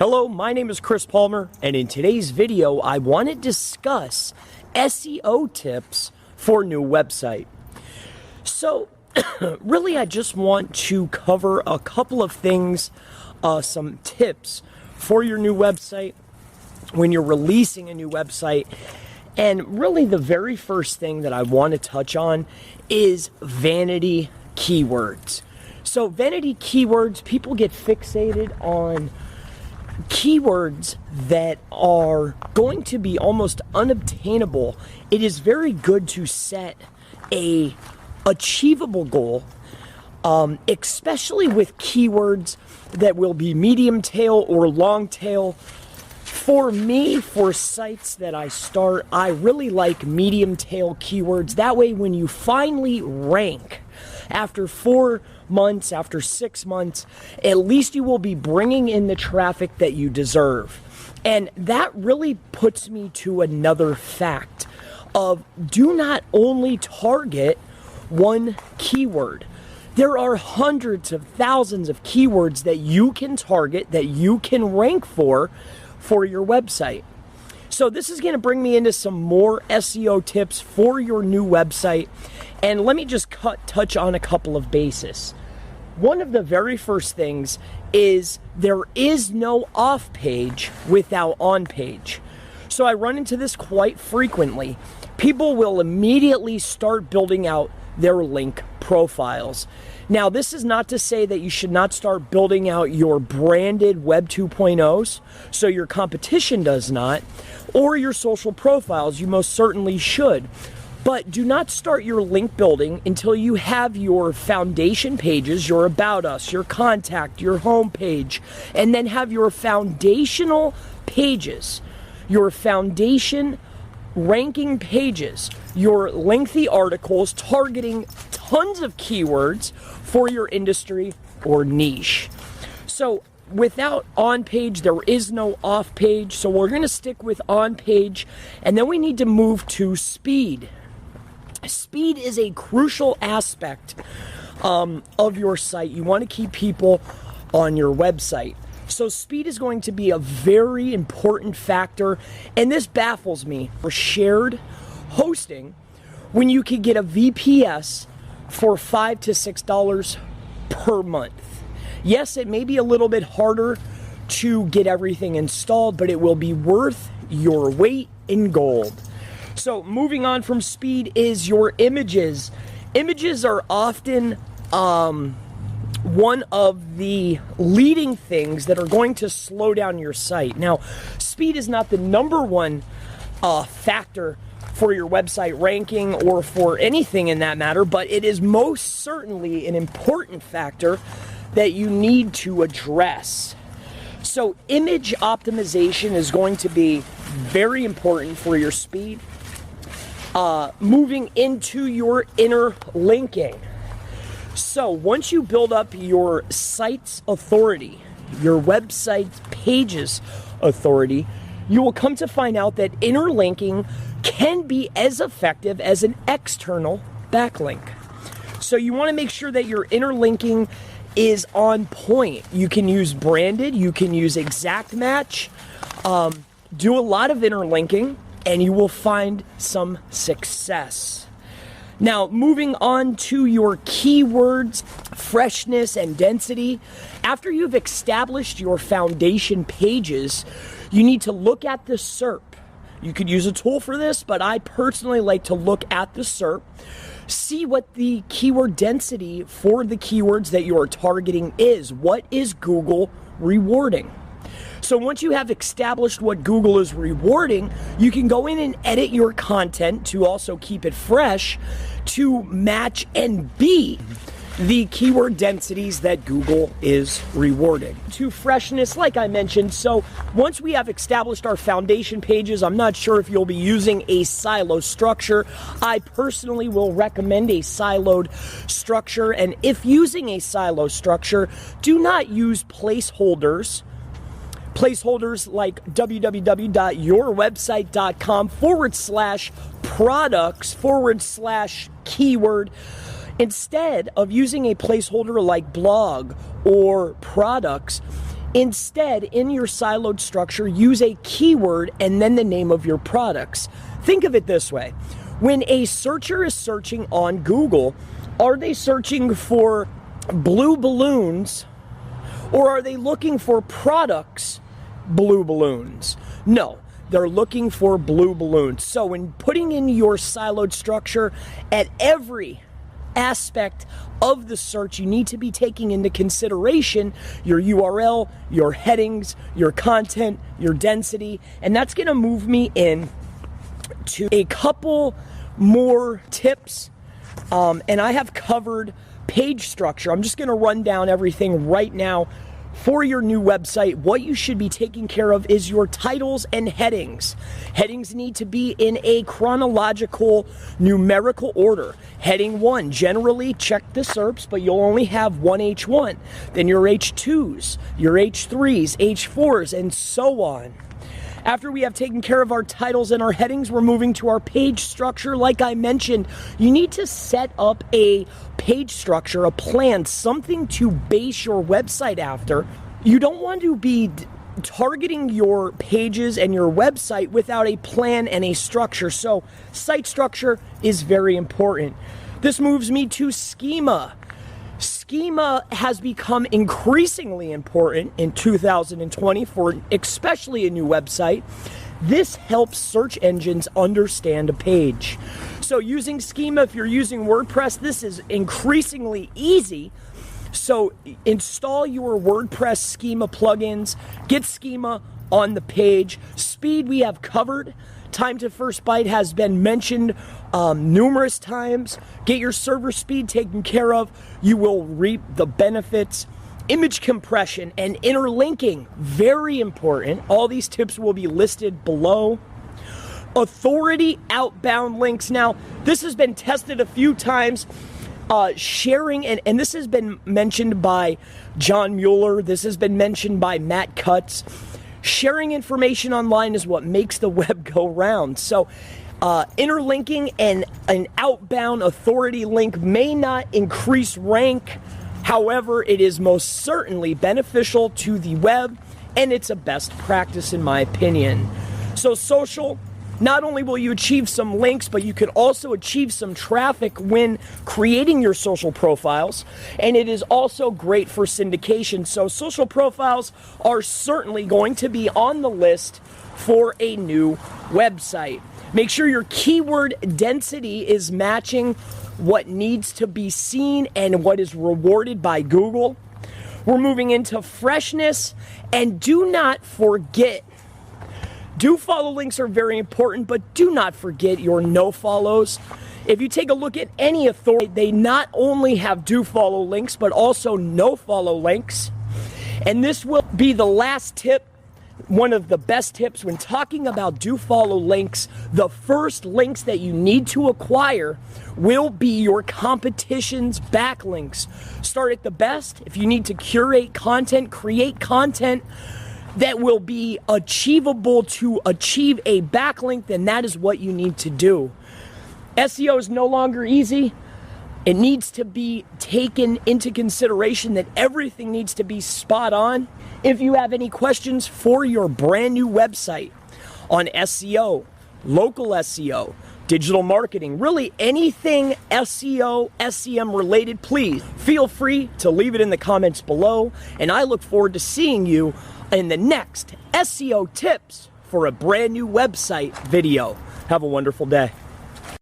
Hello, my name is Chris Palmer, and in today's video, I want to discuss SEO tips for new website. So, really, I just want to cover a couple of things, some tips for your new website when you're releasing a new website. And really, the very first thing that I want to touch on is vanity keywords. So, vanity keywords, people get fixated on keywords that are going to be almost unobtainable. It is very good to set a achievable goal, especially with keywords that will be medium tail or long tail. For me, for sites that I start, I really like medium tail keywords. That way, when you finally rank after 4 months, after 6 months, at least you will be bringing in the traffic that you deserve. And that really puts me to another fact of do not only target one keyword. There are hundreds of thousands of keywords that you can target, that you can rank for your website. So this is going to bring me into some more SEO tips for your new website. And let me just touch on a couple of bases. One of the very first things is there is no off page without on page. So I run into this quite frequently. People will immediately start building out their link profiles. Now, this is not to say that you should not start building out your branded Web 2.0s, so your competition does not, or your social profiles. You most certainly should. But do not start your link building until you have your foundation pages, your About Us, your Contact, your home page, and then have your foundational pages, your foundation ranking pages, your lengthy articles targeting tons of keywords for your industry or niche. So without on page, there is no off page. So we're going to stick with on page, and then we need to move to speed. Speed is a crucial aspect of your site. You want to keep people on your website. So speed is going to be a very important factor, and this baffles me for shared hosting when you could get a VPS for $5 to $6 per month. Yes, it may be a little bit harder to get everything installed, but it will be worth your weight in gold. So moving on from speed is your images. Images are often one of the leading things that are going to slow down your site. Now, speed is not the number one factor for your website ranking or for anything in that matter, but it is most certainly an important factor that you need to address. So image optimization is going to be very important for your speed. Moving into your inner linking. So once you build up your site's authority, your website's pages authority, you will come to find out that inner linking can be as effective as an external backlink. So you want to make sure that your inner linking is on point. You can use branded, you can use exact match, do a lot of inner linking, and you will find some success. Now, moving on to your keywords, freshness and density. After you've established your foundation pages, you need to look at the SERP. You could use a tool for this, but I personally like to look at the SERP, see what the keyword density for the keywords that you are targeting is. What is Google rewarding? So once you have established what Google is rewarding, you can go in and edit your content to also keep it fresh to match and beat the keyword densities that Google is rewarding. To freshness, like I mentioned, so once we have established our foundation pages, I'm not sure if you'll be using a silo structure. I personally will recommend a siloed structure, and if using a silo structure, do not use placeholders like www.yourwebsite.com/products/keyword. Instead of using a placeholder like blog or products, Instead, in your siloed structure, use a keyword and then the name of your products. Think of it this way. When a searcher is searching on Google, are they searching for blue balloons or are they looking for products blue balloons? No, they're looking for blue balloons. So when putting in your siloed structure at every aspect of the search, you need to be taking into consideration your URL, your headings, your content, your density, and that's going to move me in to a couple more tips, and I have covered page structure. I'm just going to run down everything right now for your new website. What you should be taking care of is your titles and headings. Headings need to be in a chronological numerical order. Heading 1, generally check the SERPs, but you'll only have one H1. Then your H2s, your H3s, H4s, and so on. After we have taken care of our titles and our headings, we're moving to our page structure. Like I mentioned, you need to set up a page structure, a plan, something to base your website after. You don't want to be targeting your pages and your website without a plan and a structure. So site structure is very important. This moves me to schema. Schema has become increasingly important in 2020 for especially a new website. This helps search engines understand a page. So using schema, if you're using WordPress, this is increasingly easy. So install your WordPress schema plugins, get schema on the page. Speed we have covered. Time to first byte has been mentioned numerous times. Get your server speed taken care of. You will reap the benefits. Image compression and interlinking, very important. All these tips will be listed below. Authority outbound links. Now, this has been tested a few times. Sharing, and this has been mentioned by John Mueller. This has been mentioned by Matt Cutts. Sharing information online is what makes the web go round. So interlinking and an outbound authority link may not increase rank. However, it is most certainly beneficial to the web, and it's a best practice in my opinion. So social, not only will you achieve some links, but you could also achieve some traffic when creating your social profiles. And it is also great for syndication. So social profiles are certainly going to be on the list for a new website. Make sure your keyword density is matching what needs to be seen and what is rewarded by Google. We're moving into freshness, and do not forget, do follow links are very important, but do not forget your no follows. If you take a look at any authority, they not only have do follow links, but also no follow links. And this will be the last tip, one of the best tips when talking about do follow links. The first links that you need to acquire will be your competition's backlinks. Start at the best. If you need to curate content, create content that will be achievable to achieve a backlink, then that is what you need to do. SEO is no longer easy. It needs to be taken into consideration that everything needs to be spot on. If you have any questions for your brand new website on SEO, local SEO, digital marketing, really anything SEO, SEM related, please feel free to leave it in the comments below. And I look forward to seeing you in the next SEO tips for a brand new website video. Have a wonderful day.